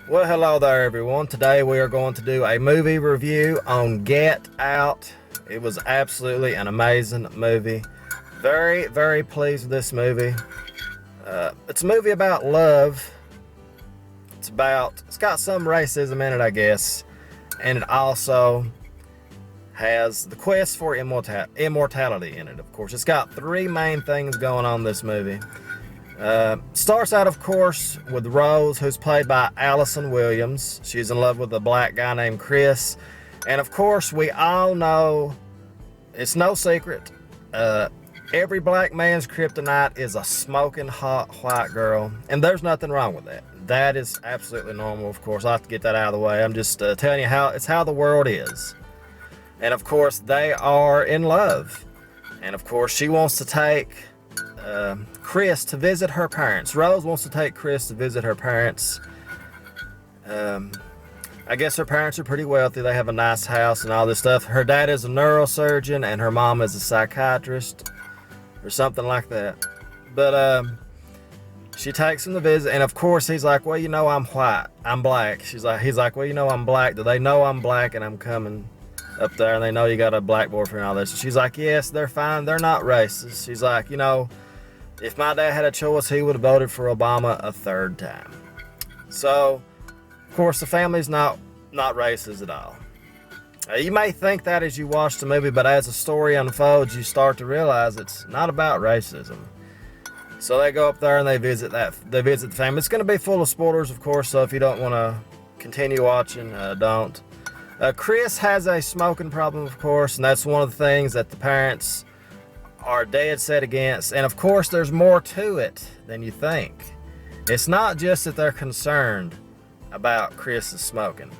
Well, hello there everyone. Today we are going to do a movie review on Get Out. It was absolutely an amazing movie. Very, very pleased with this movie. It's a movie about love. It's got some racism in it, I guess. And it also has the quest for immortality in it, of course. It's got three main things going on in this movie. Starts out, of course, with Rose, who's played by Allison Williams. She's in love with a black guy named Chris. And of course, we all know, it's no secret, every black man's kryptonite is a smoking hot white girl. And there's nothing wrong with that. That is absolutely normal, of course. I have to get that out of the way. I'm just telling you how the world is. And of course, they are in love. And of course, she wants to take Chris to visit her parents. Rose wants to take Chris to visit her parents. I guess her parents are pretty wealthy. They have a nice house and all this stuff. Her dad is a neurosurgeon and her mom is a psychiatrist or something like that. But she takes him to visit, and of course he's like, well, you know, I'm black. He's like, well, you know, I'm black. Do they know I'm black and I'm coming up there and they know you got a black boyfriend and all this? And she's like, yes, they're fine. They're not racist. She's like, you know, if my dad had a choice, he would have voted for Obama a third time. So, of course, the family's not racist at all. You may think that as you watch the movie, but as the story unfolds, you start to realize it's not about racism. So they go up there and they visit the family. It's going to be full of spoilers, of course, so if you don't want to continue watching, don't. Chris has a smoking problem, of course, and that's one of the things that the parents are dead set against. And of course, there's more to it than you think. It's not just that they're concerned about Chris's smoking.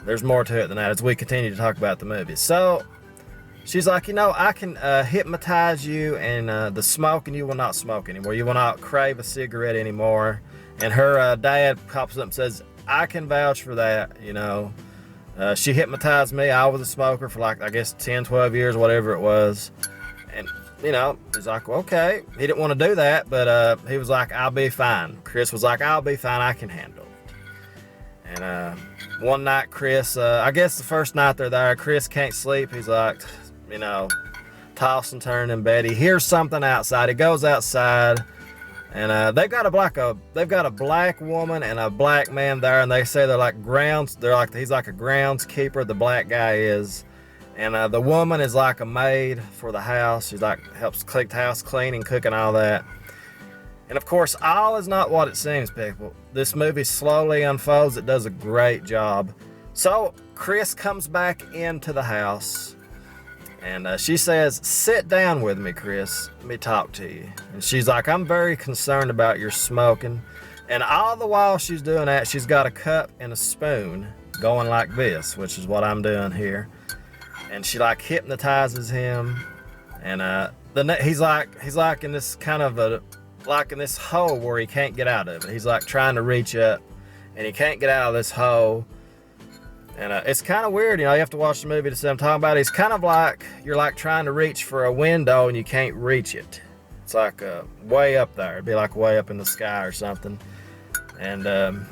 There's more to it than that as we continue to talk about the movie. So she's like, you know, I can hypnotize you, and the smoke, and you will not smoke anymore. You will not crave a cigarette anymore. And her dad pops up and says, I can vouch for that, you know. She hypnotized me. I was a smoker for like, I guess, 10, 12 years, whatever it was. And, you know, he's like, well, okay. He didn't want to do that, but he was like, I'll be fine. Chris was like, I'll be fine. I can handle it. And one night, Chris, I guess the first night they're there, Chris can't sleep. He's like, you know, toss and turn in bed. He hears something outside. He goes outside, and they've got a black woman and a black man there, and they say he's like a groundskeeper, the black guy is. And the woman is like a maid for the house. She's like, helps keep the house clean and cook and all that. And of course, all is not what it seems, people. This movie slowly unfolds. It does a great job. So Chris comes back into the house, and she says, sit down with me, Chris. Let me talk to you. And she's like, I'm very concerned about your smoking. And all the while she's doing that, she's got a cup and a spoon going like this, which is what I'm doing here. And she like hypnotizes him, and he's like in this kind of like in this hole where he can't get out of it. He's like trying to reach up, and he can't get out of this hole. And it's kind of weird, you know. You have to watch the movie to see what I'm talking about. He's kind of like you're like trying to reach for a window and you can't reach it. It's like way up there. It'd be like way up in the sky or something. And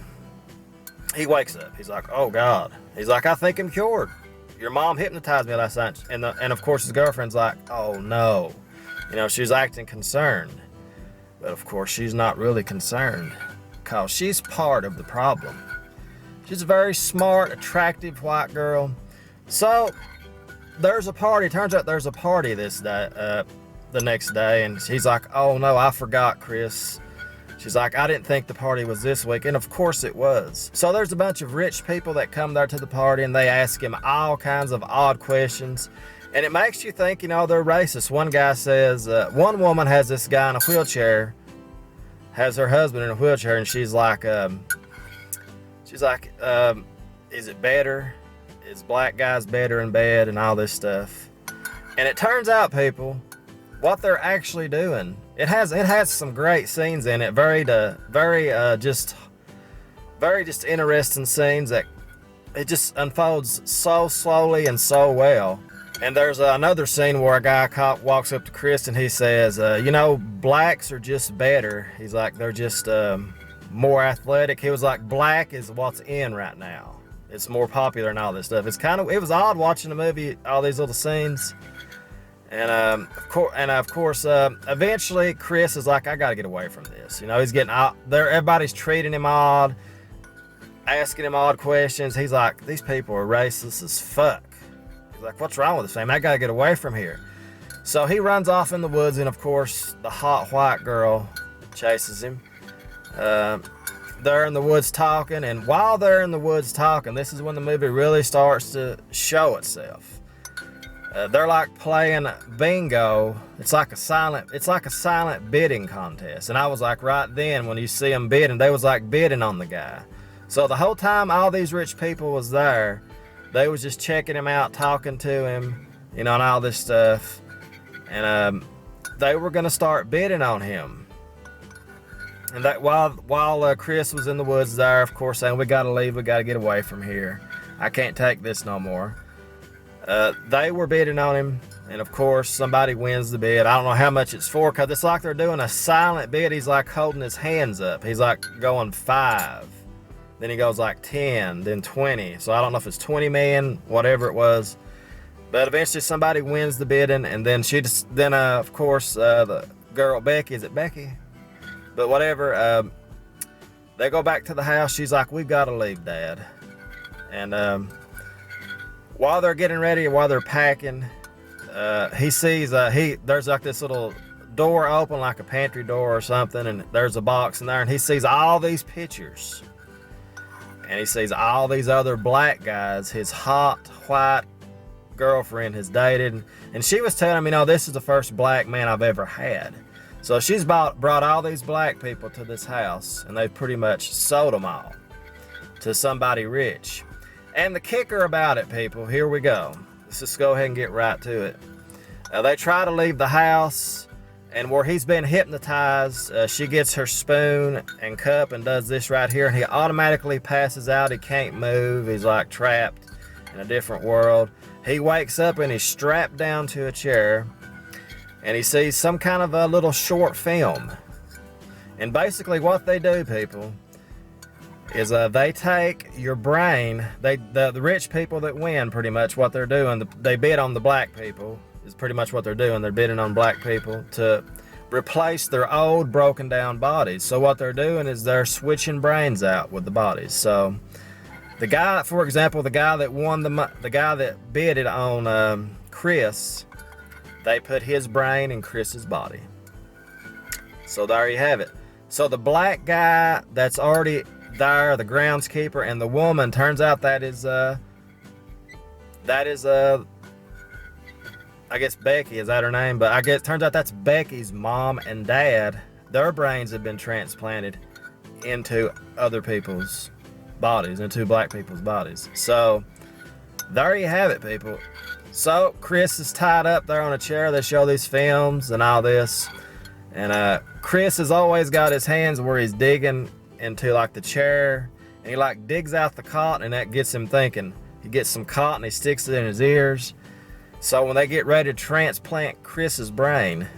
he wakes up. He's like, oh God. He's like, I think I'm cured. Your mom hypnotized me last night. And of course his girlfriend's like, oh no. You know, she's acting concerned. But of course she's not really concerned, because she's part of the problem. She's a very smart, attractive white girl. So there's a party. Turns out there's a party this day, the next day. And she's like, oh no, I forgot, Chris. She's like, I didn't think the party was this week. And of course it was. So there's a bunch of rich people that come there to the party, and they ask him all kinds of odd questions. And it makes you think, you know, they're racist. One guy says, one woman has this guy in a wheelchair, has her husband in a wheelchair, and she's like, is it better? Is black guys better in bed and all this stuff? And it turns out, people, what they're actually doing, it has some great scenes in it, very just interesting scenes that it just unfolds so slowly and so well. And there's another scene where a guy cop walks up to Chris and he says, you know, blacks are just better. He's like, they're just more athletic. He was like, black is what's in right now. It's more popular and all this stuff. It was odd watching the movie, all these little scenes. And of course, eventually Chris is like, I gotta get away from this. You know, he's getting out there. Everybody's treating him odd, asking him odd questions. He's like, these people are racist as fuck. He's like, what's wrong with this family? I gotta get away from here. So he runs off in the woods, and of course, the hot white girl chases him. They're in the woods talking, and while they're in the woods talking, this is when the movie really starts to show itself. They're like playing bingo. It's like a silent bidding contest. And I was like, right then, when you see them bidding, they was like bidding on the guy. So the whole time all these rich people was there, they was just checking him out, talking to him, you know, and all this stuff. And they were gonna start bidding on him. And that while Chris was in the woods there, of course, saying, we gotta leave, we gotta get away from here. I can't take this no more. They were bidding on him, and of course somebody wins the bid. I don't know how much it's for, because it's like they're doing a silent bid. He's like holding his hands up. He's like going 5, then he goes like 10, then 20. So I don't know if it's 20 million, whatever it was. But eventually somebody wins the bidding, and then of course the girl Becky, is it Becky? But whatever, they go back to the house. She's like, we've got to leave, Dad. And while they're getting ready, while they're packing, he sees there's like this little door open, like a pantry door or something, and there's a box in there, and he sees all these pictures, and he sees all these other black guys his hot white girlfriend has dated, and she was telling him, you know, this is the first black man I've ever had. So she's brought all these black people to this house, and they've pretty much sold them all to somebody rich. And the kicker about it, people, here we go. Let's just go ahead and get right to it. They try to leave the house, and where he's been hypnotized, she gets her spoon and cup and does this right here, and he automatically passes out. He can't move. He's like trapped in a different world. He wakes up and he's strapped down to a chair, and he sees some kind of a little short film. And basically what they do, people, is they take your brain. The rich people that win, pretty much what they're doing, they bid on the black people, is pretty much what they're doing. They're bidding on black people to replace their old broken down bodies. So what they're doing is they're switching brains out with the bodies. So the guy, for example, the guy that bidded on Chris, they put his brain in Chris's body. So there you have it. So the black guy that's already there, the groundskeeper, and the woman, turns out that is I guess Becky, is that her name? But I guess turns out that's Becky's mom and dad. Their brains have been transplanted into other people's bodies, into black people's bodies. So there you have it, people. So Chris is tied up there on a chair. They show these films and all this, and Chris has always got his hands where he's digging into like the chair, and he like digs out the cotton, and that gets him thinking. He gets some cotton, he sticks it in his ears. So when they get ready to transplant Chris's brain,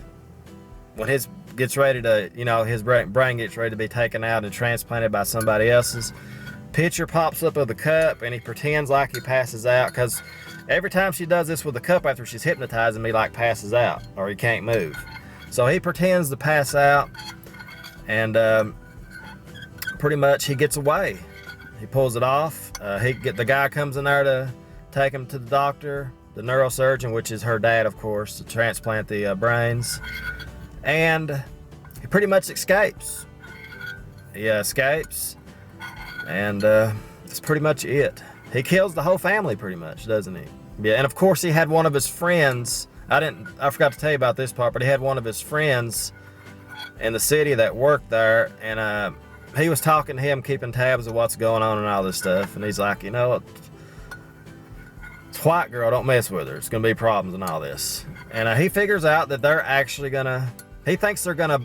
when his gets ready to, you know, his brain gets ready to be taken out and transplanted by somebody else's, picture pops up of the cup, and he pretends like he passes out, because every time she does this with the cup after she's hypnotizing me, like passes out or he can't move. So he pretends to pass out, and pretty much he gets away. He pulls it off. The guy comes in there to take him to the doctor, the neurosurgeon, which is her dad, of course, to transplant the brains. And he pretty much escapes. He escapes, and that's pretty much it. He kills the whole family pretty much, doesn't he? Yeah, and of course he had one of his friends. I forgot to tell you about this part, but he had one of his friends in the city that worked there, and he was talking to him, keeping tabs of what's going on and all this stuff. And he's like, you know, it's a white girl, don't mess with her. It's gonna be problems and all this. And he figures out that they're actually he thinks they're gonna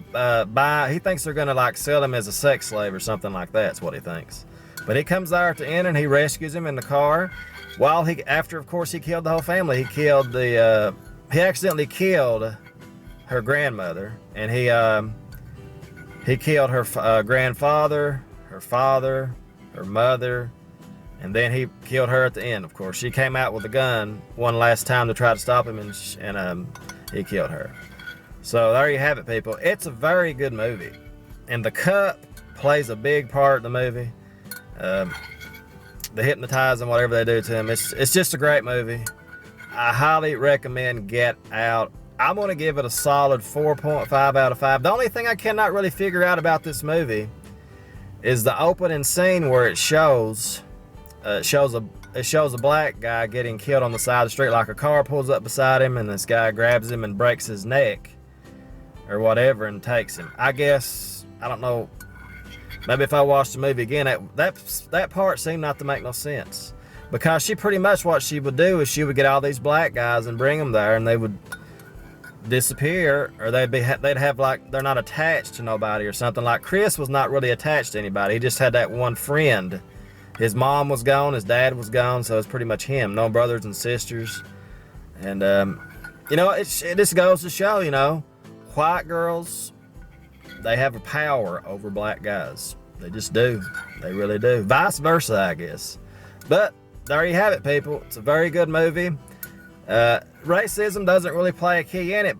like sell him as a sex slave or something like that. That's what he thinks. But he comes there at the end, and he rescues him in the car. After of course he killed the whole family, he accidentally killed her grandmother, and he He killed her grandfather, her father, her mother, and then he killed her at the end, of course. She came out with a gun one last time to try to stop him, and he killed her. So there you have it, people. It's a very good movie. And the cup plays a big part in the movie. The hypnotizing, whatever they do to him. It's just a great movie. I highly recommend Get Out. I'm going to give it a solid 4.5 out of 5. The only thing I cannot really figure out about this movie is the opening scene where it shows a black guy getting killed on the side of the street. Like a car pulls up beside him and this guy grabs him and breaks his neck or whatever and takes him. I guess, I don't know, maybe if I watched the movie again, that part seemed not to make no sense. Because she pretty much, what she would do is she would get all these black guys and bring them there, and they would disappear, or they'd have like, they're not attached to nobody or something. Like Chris was not really attached to anybody. He just had that one friend. His mom was gone, his dad was gone, so it's pretty much him. No brothers and sisters. And, you know, it just goes to show, you know, white girls, they have a power over black guys. They just do. They really do. Vice versa, I guess. But there you have it, people. It's a very good movie. Racism doesn't really play a key in it.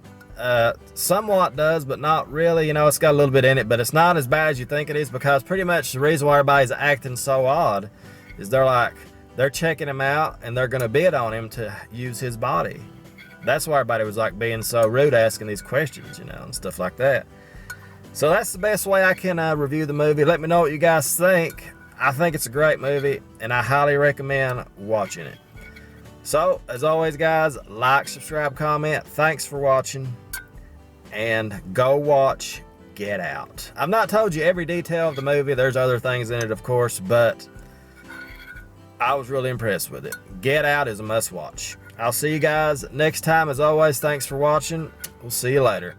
Somewhat does, but not really. You know, it's got a little bit in it, but it's not as bad as you think it is, because pretty much the reason why everybody's acting so odd is they're checking him out and they're going to bid on him to use his body. That's why everybody was like being so rude, asking these questions, you know, and stuff like that. So that's the best way I can review the movie. Let me know what you guys think. I think it's a great movie, and I highly recommend watching it. So, as always, guys, like, subscribe, comment. Thanks for watching, and go watch Get Out. I've not told you every detail of the movie. There's other things in it, of course, but I was really impressed with it. Get Out is a must-watch. I'll see you guys next time. As always, thanks for watching. We'll see you later.